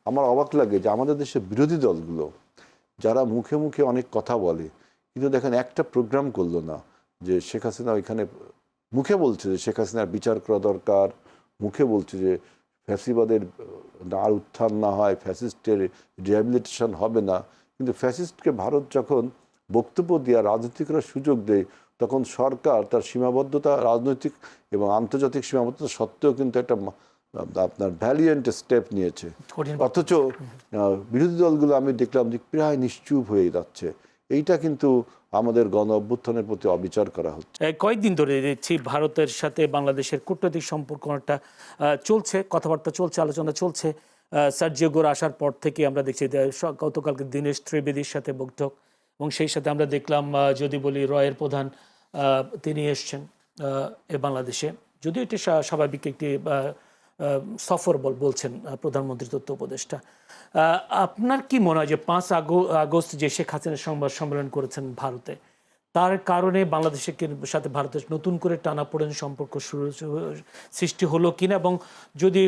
আমার অবাক লাগে যে আমাদের দেশের বিরোধী দলগুলো যারা মুখে মুখে অনেক কথা বলে, কিন্তু দেখেন একটা প্রোগ্রাম করলো না যে শেখ হাসিনা ওইখানে মুখে বলছে যে শেখ হাসিনার বিচার করা দরকার, মুখে বলছে যে ফ্যাসিবাদের আর উত্থান না হয়, ফ্যাসিস্টের রিহ্যাবিলিটেশন হবে না, কিন্তু ফ্যাসিস্টকে ভারত যখন বক্তব্য দেওয়া রাজনীতি করার সুযোগ দেয় তখন সরকার তার সীমাবদ্ধতা রাজনৈতিক এবং আন্তর্জাতিক সীমাবদ্ধতা সত্ত্বেও কিন্তু একটা আপনার ভ্যালিয়েন্ট স্টেপ নিয়েছে। অথচ বিরোধী দলগুলো আমি দেখলাম যে প্রায় নিশ্চুপ হয়ে যাচ্ছে। এইটা কিন্তু আমাদের গণ অভ্যুত্থানের প্রতি অবিচার করা হচ্ছে। কয়েকদিন ধরে দেখছি ভারতের সাথে বাংলাদেশের কূটনৈতিক সম্পর্ক একটা চলছে, কথাবার্তা চলছে, আলোচনা চলছে। সার্জিও গোরা আসার পর থেকে আমরা দেখছি গতকালকে দীনেশ ত্রিবেদীর সাথে বৈঠক, এবং সেই সাথে আমরা দেখলাম যদি বলি রয়ের প্রধান তিনি এসছেন বাংলাদেশে, যদিও এটি স্বাভাবিক একটি সফর বলছেন প্রধানমন্ত্রী তথ্য উপদেষ্টা। আপনার কি মনে হয় যে 5 আগস্ট যে শেখ হাসিনা সংবাদ সম্মেলন করেছেন ভারতে, তার কারণে বাংলাদেশের সাথে ভারতের নতুন করে টানাপোড়েন সম্পর্ক সৃষ্টি হলো কিনা, এবং যদি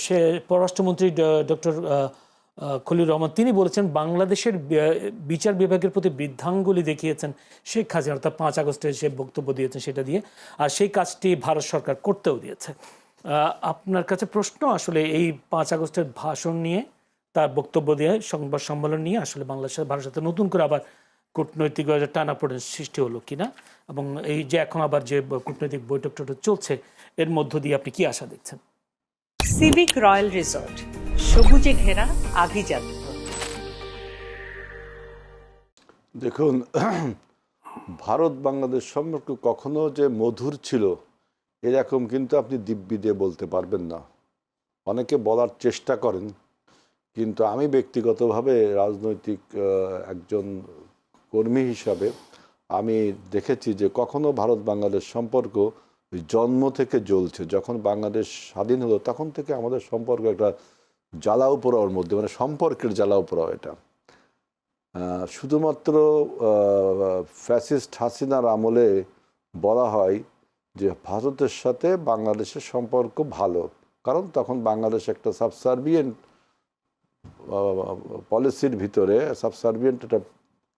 সে পররাষ্ট্রমন্ত্রী ডক্টর খলিল রহমান তিনি বলেছেন বাংলাদেশের বিচার বিভাগের প্রতি বৃদ্ধাঙ্গুলি দেখিয়েছেন শেখ হাসিনা, অর্থাৎ 5 আগস্টে সে বক্তব্য দিয়েছেন সেটা দিয়ে, আর সেই কাজটি ভারত সরকার করতেও দিয়েছে। আপনার কাছে প্রশ্ন, আসলে এই 5 আগস্টের ভাষণ নিয়ে, তার বক্তব্য দিয়ে, সংবাদ সম্মেলন নিয়ে আসলে বাংলাদেশের ভারতের সাথে নতুন করে আবার কূটনৈতিক টানাপোড়েন সৃষ্টি হলো কিনা, এবং এই যে এখন আবার যে কূটনৈতিক বৈঠক চলছে এর মধ্য দিয়ে আপনি কি আশা দেখছেন? সিভিক রয়্যাল রিসর্ট, সবুজে ঘেরা আভিজাত্য। দেখুন, ভারত বাংলাদেশ সম্পর্ক কখনো যে মধুর ছিল এরকম কিন্তু আপনি দিব্যি দিয়ে বলতে পারবেন না। অনেকে বলার চেষ্টা করেন, কিন্তু আমি ব্যক্তিগতভাবে রাজনৈতিক একজন কর্মী হিসাবে আমি দেখেছি যে কখনো ভারত বাংলাদেশ সম্পর্ক জন্ম থেকে জ্বলছে। যখন বাংলাদেশ স্বাধীন হলো তখন থেকে আমাদের সম্পর্ক একটা জ্বালাও পোড়াওয়ার মধ্যে, মানে সম্পর্কের জ্বালাও পোড়াও। এটা শুধুমাত্র ফ্যাসিস্ট হাসিনার আমলে বলা হয় যে ভারতের সাথে বাংলাদেশের সম্পর্ক ভালো, কারণ তখন বাংলাদেশ একটা সাবসার্ভিয়েন্ট পলিসির ভিতরে, সাবসার্ভিয়েন্ট একটা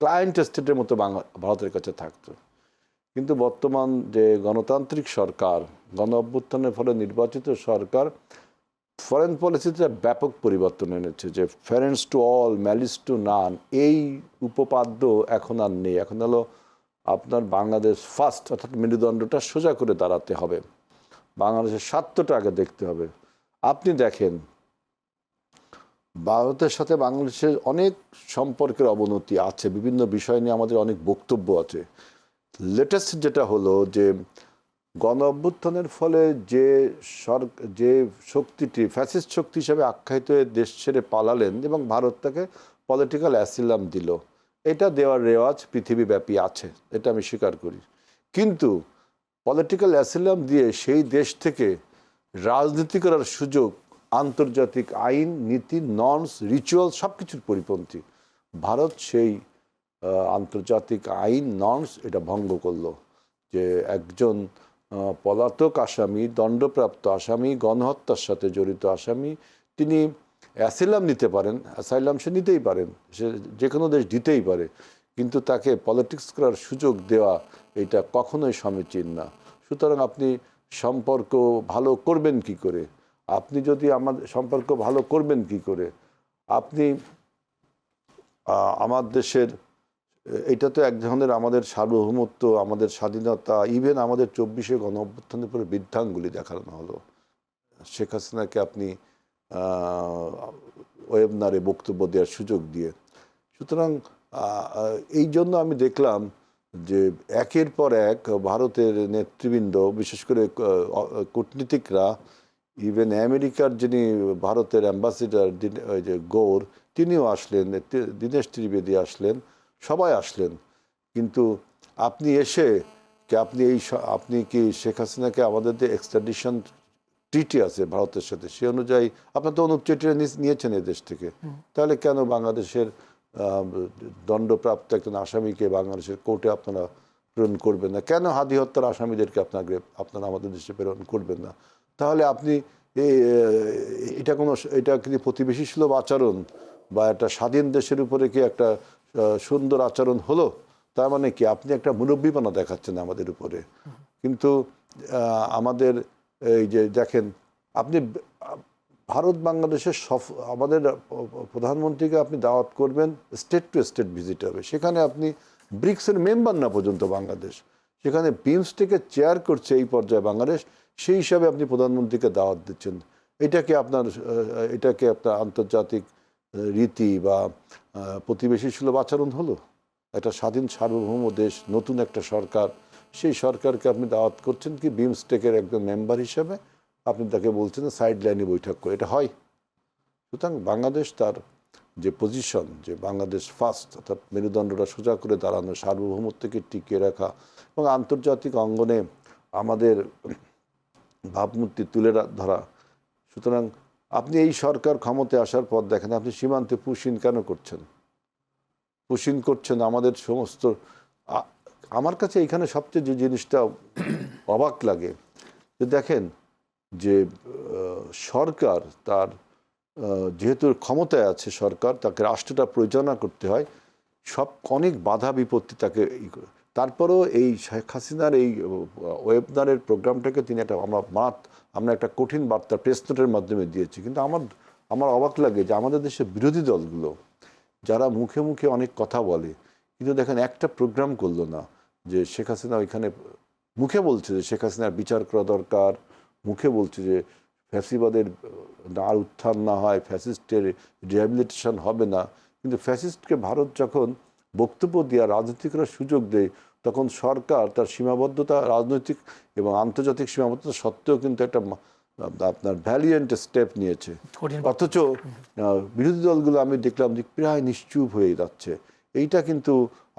ক্লায়েন্ট স্টেটের মতো ভারতের কাছে থাকতো। কিন্তু বর্তমান যে গণতান্ত্রিক সরকার, গণ অভ্যুত্থানের ফলে নির্বাচিত সরকার ফরেন পলিসিতে ব্যাপক পরিবর্তন এনেছে, যে ফেরেন্স টু অল, ম্যালিস টু নান, এই উপপাদ্য এখন আর নেই। এখন হলো আপনার বাংলাদেশ ফার্স্ট, অর্থাৎ মেরুদণ্ডটা সোজা করে দাঁড়াতে হবে, বাংলাদেশের স্বার্থটা আগে দেখতে হবে। আপনি দেখেন ভারতের সাথে বাংলাদেশের অনেক সম্পর্কের অবনতি আছে, বিভিন্ন বিষয় নিয়ে আমাদের অনেক বক্তব্য আছে। লেটেস্ট যেটা হলো যে গণ অভ্যুত্থানের ফলে যে শক্তিটি ফ্যাসিস্ট শক্তি হিসেবে আখ্যায়িত হয়ে দেশ ছেড়ে পালালেন এবং ভারত তাকে পলিটিক্যাল অ্যাসিলাম দিল, এটা দেওয়ার রেওয়াজ পৃথিবীব্যাপী আছে, এটা আমি স্বীকার করি। কিন্তু পলিটিক্যাল অ্যাসিলাম দিয়ে সেই দেশ থেকে রাজনীতি করার সুযোগ আন্তর্জাতিক আইন, নীতি, নর্মস, রিচুয়াল সব কিছুর পরিপন্থী। ভারত সেই আন্তর্জাতিক আইন, নর্মস এটা ভঙ্গ করলো, যে একজন পলাতক আসামি, দণ্ডপ্রাপ্ত আসামি, গণহত্যার সাথে জড়িত আসামি, তিনি অ্যাসাইলাম নিতে পারেন, অ্যাসাইলাম সে নিতেই পারেন, সে যে কোনো দেশ দিতেই পারে, কিন্তু তাকে পলিটিক্স করার সুযোগ দেওয়া এটা কখনোই সমীচীন না। সুতরাং আপনি সম্পর্ক ভালো করবেন কি করে? আপনি যদি আমাদের সম্পর্ক ভালো করবেন কি করে? আপনি আমার দেশের, এটা তো এক ধরনের আমাদের সার্বভৌমত্ব, আমাদের স্বাধীনতা, ইভেন আমাদের 24শে গণ অভ্যুত্থানের পরে বৃদ্ধাঙ্গুলি দেখানো হলো। শেখ হাসিনাকে আপনি ওয়েবনারে বক্তব্য দেওয়ার সুযোগ দিয়ে। সুতরাং এই জন্য আমি দেখলাম যে একের পর এক ভারতের নেতৃবৃন্দ, বিশেষ করে কূটনীতিকরা, ইভেন আমেরিকার যিনি ভারতের অ্যাম্বাসেডার যে গৌর, তিনিও আসলেন, দীনেশ ত্রিবেদী আসলেন, সবাই আসলেন। কিন্তু আপনি এসে আপনি কি শেখ হাসিনাকে, আমাদের যে এক্সট্রাডিশন ট্রিটি আছে ভারতের সাথে, সে অনুযায়ী আপনার তো অনুপ চেটিয়া নিয়েছেন এই দেশ থেকে, তাহলে কেন বাংলাদেশের দণ্ডপ্রাপ্ত একজন আসামিকে বাংলাদেশের কোর্টে আপনারা প্রেরণ করবেন না? কেন হাদি হত্যার আসামিদেরকে আপনারা আমাদের দেশে প্রেরণ করবেন না? তাহলে আপনি এটা কি প্রতিবেশী সুলভ আচরণ বা একটা স্বাধীন দেশের উপরে কি একটা সুন্দর আচরণ হলো? তার মানে কি আপনি একটা মুরব্বীপনা দেখাচ্ছেন আমাদের উপরে। কিন্তু আমাদের এই যে দেখেন, আপনি ভারত বাংলাদেশের আমাদের প্রধানমন্ত্রীকে আপনি দাওয়াত করবেন, স্টেট টু স্টেট ভিজিট হবে, সেখানে আপনি ব্রিক্সের মেম্বার না পর্যন্ত বাংলাদেশ, সেখানে বিমস্টেকের চেয়ার করছে এই পর্যায়ে বাংলাদেশ, সেই হিসাবে আপনি প্রধানমন্ত্রীকে দাওয়াত দিচ্ছেন। এটাকে আপনার আন্তর্জাতিক রীতি বা প্রতিবেশী সুলভ আচরণ হলো? একটা স্বাধীন সার্বভৌম দেশ, নতুন একটা সরকার, সেই সরকারকে আপনি দাওয়াত করছেন কি বিমস্টেকের একজন মেম্বার হিসেবে, আপনি তাকে বলছেন সাইড লাইনে বৈঠক করে, এটা হয়? সুতরাং বাংলাদেশ তার যে পজিশন, যে বাংলাদেশ ফার্স্ট, অর্থাৎ মেরুদণ্ডটা সোজা করে দাঁড়ানো, সার্বভৌমত্বকে টিকিয়ে রাখা এবং আন্তর্জাতিক অঙ্গনে আমাদের ভাবমূর্তি তুলে ধরা। সুতরাং আপনি এই সরকার ক্ষমতায় আসার পর দেখেন আপনি সীমান্তে পুশিন কেন করছেন? পুশিন করছেন আমাদের সমস্ত। আমার কাছে এইখানে সবচেয়ে যে জিনিসটা অবাক লাগে যে দেখেন যে সরকার তার যেহেতু ক্ষমতায় আছে, সরকার তাকে রাষ্ট্রটা পরিচালনা করতে হয়, অনেক বাধা বিপত্তি তাকে তারপরেও এই শেখ হাসিনার এই ওয়েবনারের প্রোগ্রামটাকে তিনি আমরা একটা কঠিন বার্তা প্রেস নোটের মাধ্যমে দিয়েছি। কিন্তু আমার অবাক লাগে যে আমাদের দেশের বিরোধী দলগুলো যারা মুখে মুখে অনেক কথা বলে, কিন্তু দেখেন একটা প্রোগ্রাম করলো না যে শেখ হাসিনা ওইখানে মুখে বলছে যে শেখ হাসিনার বিচার করা দরকার, মুখে বলছে যে ফ্যাসিবাদের আর উত্থান না হয়, ফ্যাসিস্টের রিহ্যাবিলিটেশন হবে না, কিন্তু ফ্যাসিস্টকে ভারত যখন বক্তব্য দেওয়া রাজনীতি করার সুযোগ দেয়, তখন সরকার তার সীমাবদ্ধতা, রাজনৈতিক এবং আন্তর্জাতিক সীমাবদ্ধতা সত্ত্বেও কিন্তু একটা আপনার ভ্যালিয়েন্ট স্টেপ নিয়েছে। অথচ বিরোধী দলগুলো আমি দেখলাম যে প্রায় নিশ্চুপ হয়ে যাচ্ছে। এইটা কিন্তু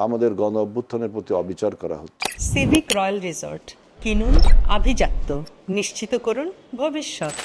আমাদের গণ অভ্যুত্থানের প্রতি অবিচার করা হচ্ছে। সিভিক রয়্যাল রিসর্ট, কিনুন আভিজাত্য, নিশ্চিত করুন ভবিষ্যৎ।